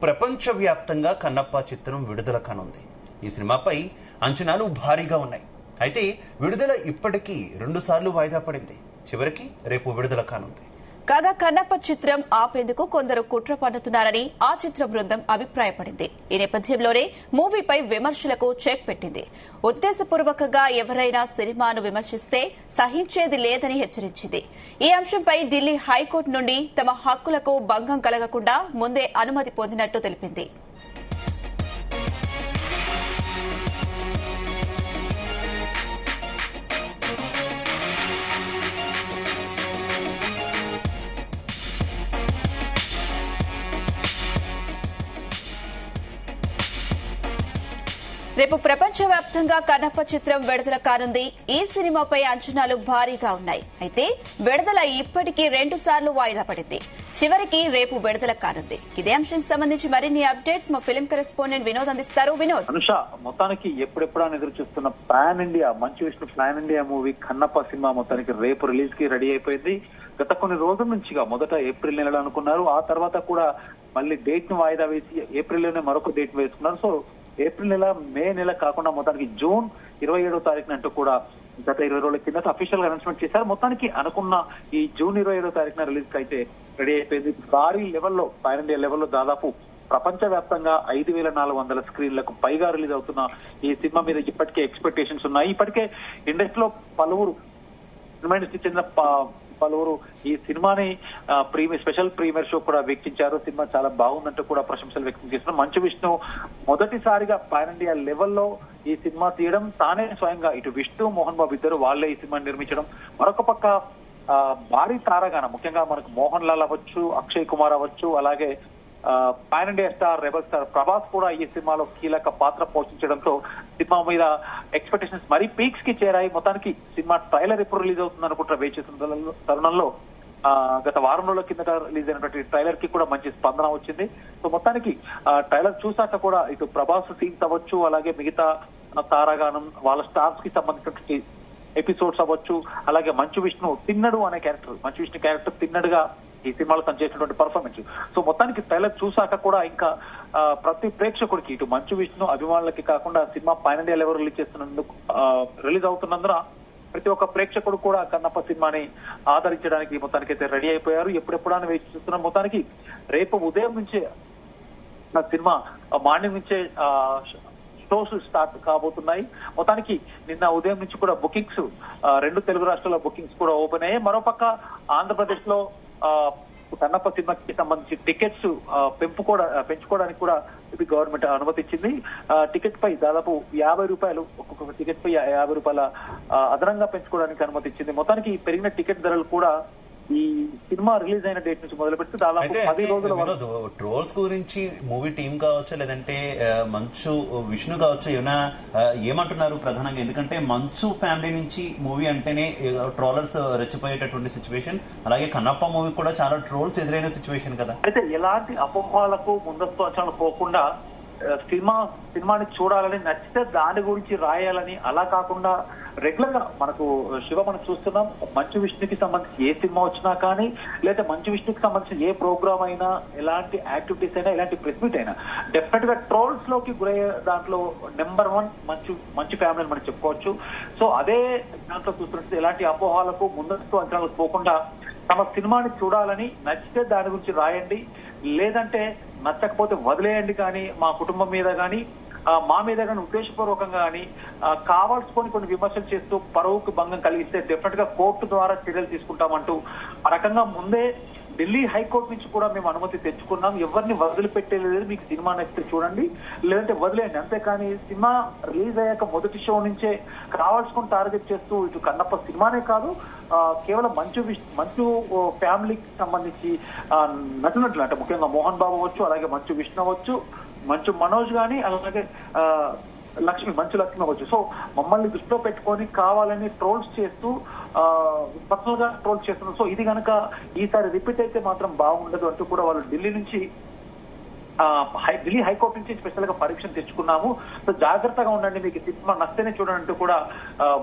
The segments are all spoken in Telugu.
ప్రపంచవ్యాప్తంగా కన్నప్ప చిత్రం విడుదల కానుంది. ఈ సినిమాపై అంచనాలు భారీగా ఉన్నాయి. అయితే విడుదల ఇప్పటికీ 2 సార్లు వాయిదా పడింది. చివరికి రేపు విడుదల కానుంది. కాగా కన్నప్ప చిత్రం ఆపేందుకు కొందరు కుట్ర పన్నుతున్నారని ఆ చిత్ర బృందం అభిప్రాయపడింది. ఈ నేపథ్యంలోనే మూవీపై విమర్శలకు చెక్ పెట్టింది. ఉద్దేశపూర్వకంగా ఎవరైనా సినిమాను విమర్శిస్తే సహించేది లేదని హెచ్చరించింది. ఈ అంశంపై ఢిల్లీ హైకోర్టు నుండి తమ హక్కులకు భంగం కలగకుండా ముందే అనుమతి పొందినట్టు తెలిపింది. రేపు ప్రపంచవ్యాప్తంగా కన్నప్ప చిత్రం విడుదల కానుంది. ఈ సినిమాపై అంచనాలు భారీగా ఉన్నాయి. అయితే విడుదల ఇప్పటికీ 2 సార్లు వాయిదా పడింది. చివరికి రేపు విడుదల కానుంది. ఇదే అంశానికి సంబంధించి మరిన్ని అప్డేట్స్ మా ఫిల్మ్ కరెస్పాండెంట్ వినోద్ అందిస్తారు. వినోద్, అనుష, మొత్తానికి ఎప్పుడెప్పుడని ఎదురు చూస్తున్న pan India Manchu Vishnu pan India movie Kannappa cinema మొత్తానికి రేపు రిలీజ్ కి రెడీ అయిపోయింది. గత కొన్ని రోజుల నుంచిగా మొదట ఏప్రిల్ నెలలో అనుకున్నారు. ఆ తర్వాత కూడా మళ్ళీ డేట్ ను వాయిదా వేసి ఏప్రిల్ లోనే మరొక డేట్ వేసుకున్నారు. సో ఏప్రిల్ నెల, మే నెల కాకుండా మొత్తానికి జూన్ 27వ తారీఖున అంటూ కూడా గత 20 రోజుల కింద అఫీషియల్ గా అనౌన్స్మెంట్ చేశారు. మొత్తానికి అనుకున్న ఈ జూన్ 27వ తారీఖున రిలీజ్ కి అయితే రెడీ అయిపోయింది. భారీ లెవెల్లో పాన్ ఇండియా లెవెల్లో దాదాపు ప్రపంచవ్యాప్తంగా 5,400 స్క్రీన్లకు పైగా రిలీజ్ అవుతున్న ఈ సినిమా మీద ఇప్పటికే ఎక్స్పెక్టేషన్స్ ఉన్నాయి. ఇప్పటికే ఇండస్ట్రీలో పలువురు సినిమా ఇండస్ట్రీ చెందిన పలువురు ఈ సినిమాని స్పెషల్ ప్రీమియర్ షో కూడా వీక్షించారు. సినిమా చాలా బాగుందంటూ కూడా ప్రశంసలు వ్యక్తం చేస్తున్నారు. మంచు విష్ణు మొదటిసారిగా పాన్ ఇండియా లెవెల్లో ఈ సినిమా తీయడం, తానే స్వయంగా ఇటు విష్ణు, మోహన్ బాబు ఇద్దరు వాళ్లే ఈ సినిమాని నిర్మించడం. మరొక పక్క భారీ తారగాన ముఖ్యంగా మనకు మోహన్ లాల్ అవ్వచ్చు, అక్షయ్ కుమార్ అవ్వచ్చు, అలాగే pan India star, rebel star Prabhas కూడా ఈ సినిమాలో కీలక పాత్ర పోషించడంతో సినిమా మీద ఎక్స్పెక్టేషన్స్ మరీ పీక్స్ కి చేరాయి. మొత్తానికి సినిమా ట్రైలర్ ఎప్పుడు రిలీజ్ అవుతుంది అనుకుంటా వేచి చేస్తున్న తరుణంలో గత వారం రోజుల కిందట రిలీజ్ అయినటువంటి ట్రైలర్ కి కూడా మంచి స్పందన వచ్చింది. సో మొత్తానికి ట్రైలర్ చూసాక కూడా ఇటు ప్రభాస్ సీన్స్ అవ్వచ్చు, అలాగే మిగతా తారాగానం వాళ్ళ స్టార్స్ కి సంబంధించినటువంటి ఎపిసోడ్స్ అవ్వచ్చు, అలాగే మంచు విష్ణు తిన్నడు అనే క్యారెక్టర్, మంచు విష్ణు క్యారెక్టర్ తిన్నడుగా ఈ సినిమాలో తను చేసినటువంటి పర్ఫార్మెన్స్. సో మొత్తానికి ట్రైలర్ చూసాక కూడా ఇంకా ప్రతి ప్రేక్షకుడికి ఇటు మంచు విష్ణు అభిమానులకి కాకుండా cinema pan India level release అవుతున్నందున ప్రతి ఒక్క ప్రేక్షకుడు కూడా కన్నప్ప సినిమాని ఆదరించడానికి మొత్తానికి అయితే రెడీ అయిపోయారు. ఎప్పుడెప్పుడని వేచి చూస్తున్నాం. మొత్తానికి రేపు ఉదయం నుంచే సినిమా మార్నింగ్ నుంచే షోస్ స్టార్ట్ కాబోతున్నాయి. మొత్తానికి నిన్న ఉదయం నుంచి కూడా బుకింగ్స్ 2 తెలుగు రాష్ట్రాల బుకింగ్స్ కూడా ఓపెన్ అయ్యాయి. మరోపక్క ఆంధ్రప్రదేశ్ లో కన్నప్ప సినిమాకి సంబంధించి టికెట్స్ పెంచుకోవడానికి కూడా ఇది గవర్నమెంట్ అనుమతి ఇచ్చింది. టికెట్ పై దాదాపు 50 రూపాయలు, ఒక్కొక్క టికెట్ పై 50 రూపాయల అదనంగా పెంచుకోవడానికి అనుమతి ఇచ్చింది. మొత్తానికి పెరిగిన టికెట్ ధరలు కూడా ఈ సినిమా రిలీజ్ అయిన డేట్ నుంచి మొదలు పెడితే దాదాపు 10 రోజుల ట్రోల్స్ గురించి మూవీ టీం కావచ్చు, లేదంటే మంచు విష్ణు కావచ్చు, ఏమంటున్నారు ప్రధానంగా? ఎందుకంటే మంచు ఫ్యామిలీ నుంచి మూవీ అంటేనే ట్రోలర్స్ రెచ్చిపోయేటటువంటి సిచ్యువేషన్, అలాగే కన్నప్ప మూవీ కూడా చాలా ట్రోల్స్ ఎదురైన సిచ్యువేషన్ కదా. అయితే ఎలాంటి అపోహలకు ముందస్తు అంచనాలు పోకుండా సినిమాని చూడాలని, నచ్చితే దాని గురించి రాయాలని, అలా కాకుండా రెగ్యులర్ గా మనకు మనం చూస్తున్నాం. మంచు విష్ణుకి సంబంధించి ఏ సినిమా వచ్చినా కానీ, లేదా మంచు విష్ణుకి సంబంధించిన ఏ ప్రోగ్రామ్ అయినా, ఎలాంటి యాక్టివిటీస్ అయినా, ఎలాంటి ప్రెస్ మీట్ అయినా డెఫినెట్ గా ట్రోల్స్ లోకి గురయ్యే దాంట్లో నెంబర్ 1 మంచు ఫ్యామిలీ అని మనం చెప్పుకోవచ్చు. సో అదే దాంట్లో చూస్తున్నట్టు ఎలాంటి అపోహాలకు ముందస్తు అంచనాలకు పోకుండా తమ సినిమాని చూడాలని, నచ్చితే దాని గురించి రాయండి, లేదంటే నచ్చకపోతే వదిలేయండి, కానీ మా కుటుంబం మీద కానీ మా మీద కానీ ఉద్దేశపూర్వకంగా కానీ కావాల్సుకొని కొన్ని విమర్శలు చేస్తూ పరువుకు భంగం కలిగిస్తే డెఫినెట్ గా కోర్టు ద్వారా చర్యలు తీసుకుంటామంటూ ఆ రకంగా ముందే ఢిల్లీ హైకోర్టు నుంచి కూడా మేము అనుమతి తెచ్చుకున్నాం. ఎవరిని వదిలిపెట్టేలేదు. మీకు సినిమా నచ్చితే చూడండి, లేదంటే వదిలేయండి. అంతేకాని సినిమా రిలీజ్ అయ్యాక మొదటి షో నుంచే కావాల్సుకుని టార్గెట్ చేస్తూ ఇటు కన్నప్ప సినిమానే కాదు, కేవలం మంచు ఫ్యామిలీకి సంబంధించి నటునట్లు అంటే ముఖ్యంగా మోహన్ బాబు అవ్వచ్చు, అలాగే మంచు విష్ణు అవ్వచ్చు, మంచు మనోజ్ గాని, అలాగే మంచు లక్ష్మి అవ్వచ్చు. సో మమ్మల్ని దృష్టిలో పెట్టుకొని కావాలని ట్రోల్స్ చేస్తూ పర్సనల్ గా ట్రోల్స్ చేస్తున్నారు. సో ఇది కనుక ఈసారి రిపీట్ అయితే మాత్రం బాగుండదు అంటూ కూడా వాళ్ళు ఢిల్లీ నుంచి ఢిల్లీ హైకోర్టు నుంచి స్పెషల్ గా పరీక్షను తెచ్చుకున్నాము, సో జాగ్రత్తగా ఉండండి, మీకు సినిమా నచ్చితేనే చూడండి కూడా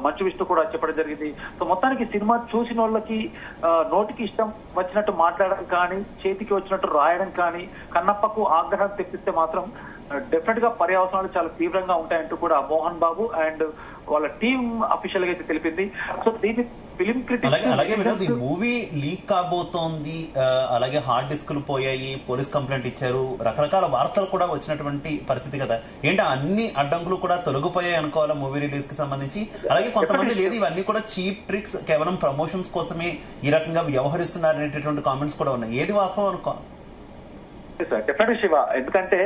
మంచు విష్ణు కూడా చెప్పడం జరిగింది. సో మొత్తానికి సినిమా చూసిన వాళ్ళకి నోటికి ఇష్టం వచ్చినట్టు మాట్లాడడం కానీ, చేతికి వచ్చినట్టు రాయడం కానీ, కన్నప్పకు ఆగ్రహం తెప్పిస్తే మాత్రం డెఫినెట్ గా పర్యవసనాలు చాలా తీవ్రంగా ఉంటాయంటూ కూడా మోహన్ బాబు అండ్ వాళ్ళ టీం అఫీషియల్ గా అయితే తెలిపింది. సో దీన్ని ఫిలిం అలాగే వినోద్, ఈ మూవీ లీక్ కాబోతోంది, అలాగే హార్డ్ డిస్కులు పోయాయి, పోలీస్ కంప్లైంట్ ఇచ్చారు, రకరకాల వార్తలు కూడా వచ్చినటువంటి పరిస్థితి కదా. ఏంటి అన్ని అడ్డంకులు కూడా తొలగిపోయాయి అనుకోవాలా మూవీ రిలీజ్ కి సంబంధించి? అలాగే కొంతమంది లేదు ఇవన్నీ కూడా చీప్ ట్రిక్స్, కేవలం ప్రమోషన్స్ కోసమే ఈ రకంగా వ్యవహరిస్తున్నారు అనేటటువంటి కామెంట్స్ కూడా ఉన్నాయి. ఏది వాస్తవం అనుకోవాలి? డెఫినెట్ శివ, ఎందుకంటే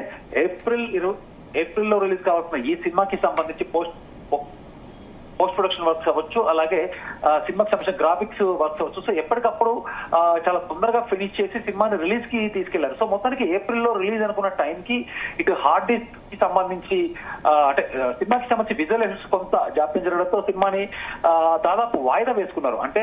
ఏప్రిల్లో రిలీజ్ కావాల్సిన ఈ సినిమాకి సంబంధించి పోస్ట్ ప్రొడక్షన్ వర్క్స్ అవ్వచ్చు, అలాగే సినిమాకి సంబంధించిన గ్రాఫిక్స్ వర్క్స్ అవ్వచ్చు. సో ఎప్పటికప్పుడు చాలా తొందరగా ఫినిష్ చేసి సినిమాని రిలీజ్ కి తీసుకెళ్లారు. సో మొత్తానికి ఏప్రిల్లో రిలీజ్ అనుకున్న టైంకి ఇటు హార్డ్ డిస్క్ కి సంబంధించి అంటే సినిమాకి సంబంధించి విజువల్ ఎఫెక్ట్స్ కొంత జాప్యం జరగడంతో సినిమాని దాదాపు వాయిదా వేసుకున్నారు. అంటే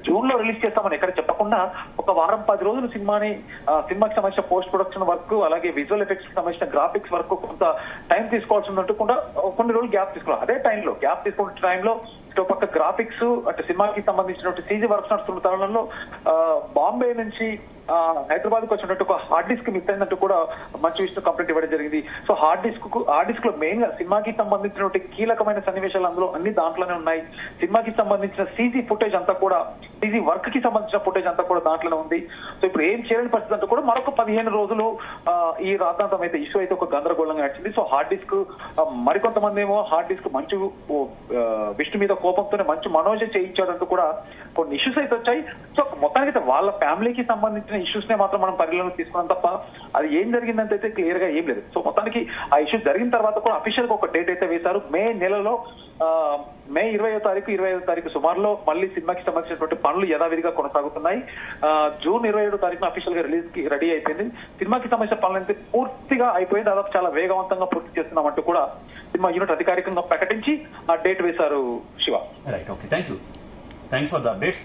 జూన్ లో రిలీజ్ చేస్తామని ఎక్కడ చెప్పకుండా ఒక వారం 10 రోజులు సినిమాకి సంబంధించిన పోస్ట్ ప్రొడక్షన్ వర్క్, అలాగే విజువల్ ఎఫెక్ట్స్ కి సంబంధించిన గ్రాఫిక్స్ వర్క్ కొంత టైం తీసుకోవాల్సి ఉన్నట్టు కూడా కొన్ని రోజులు గ్యాప్ తీసుకున్నారు. అదే టైంలో గ్యాప్ తీసుకున్న టైంలో ఇటు పక్క గ్రాఫిక్స్ అంటే సినిమాకి సంబంధించిన సీజీ వర్క్స్ నడుస్తున్న తరుణంలో బాంబే నుంచి హైదరాబాద్ కు వచ్చినట్టు ఒక హార్డ్ డిస్క్ మిస్ అయినట్టు కూడా మంచు విష్ణు కంప్లైంట్ ఇవ్వడం జరిగింది. సో హార్డ్ డిస్క్ లో మెయిన్ గా సినిమాకి సంబంధించినటువంటి కీలకమైన సన్నివేశాలు అందులో అన్ని దాంట్లోనే ఉన్నాయి. సినిమాకి సంబంధించిన సీజీ ఫుటేజ్ అంతా కూడా, సీజీ వర్క్ కి సంబంధించిన ఫుటేజ్ అంతా కూడా దాంట్లోనే ఉంది. సో ఇప్పుడు ఏం చేయలేని పరిస్థితి అంతా కూడా మరొక 15 రోజులు ఈ రాద్ధాంతం అయితే ఇష్యూ అయితే ఒక గందరగోళంగా నడిచింది. సో హార్డ్ డిస్క్ మరికొంతమంది ఏమో హార్డ్ డిస్క్ మంచు విష్ణు మీద కోపంతోనే మంచు మనోజ్ చేయించాడంటూ కూడా కొన్ని ఇష్యూస్ అయితే వచ్చాయి. సో మొత్తానికి వాళ్ళ ఫ్యామిలీకి సంబంధించిన ఇష్యూస్ నే మాత్రం మనం పరిగణలోకి తీసుకున్నాం తప్ప అది ఏం జరిగిందంటే అయితే క్లియర్ గా ఏం లేదు. సో మొత్తానికి ఆ ఇష్యూస్ జరిగిన తర్వాత కూడా అఫీషియల్ గా ఒక డేట్ అయితే వేశారు. మే నెలలో మే 25వ తారీఖు సుమారులో మళ్ళీ సినిమాకి సంబంధించినటువంటి పనులు యథావిధిగా కొనసాగుతున్నాయి. జూన్ 27వ తారీఖున అఫీషియల్ గా రిలీజ్ కి రెడీ అయిపోయింది. సినిమాకి సంబంధించిన పనులు అయితే పూర్తిగా అయిపోయి దాదాపు చాలా వేగవంతంగా పూర్తి చేస్తున్నామంటూ కూడా సినిమా యూనిట్ అధికారికంగా ప్రకటించి ఆ డేట్ వేశారు. Shiva, right, okay, thank you, thanks for the updates.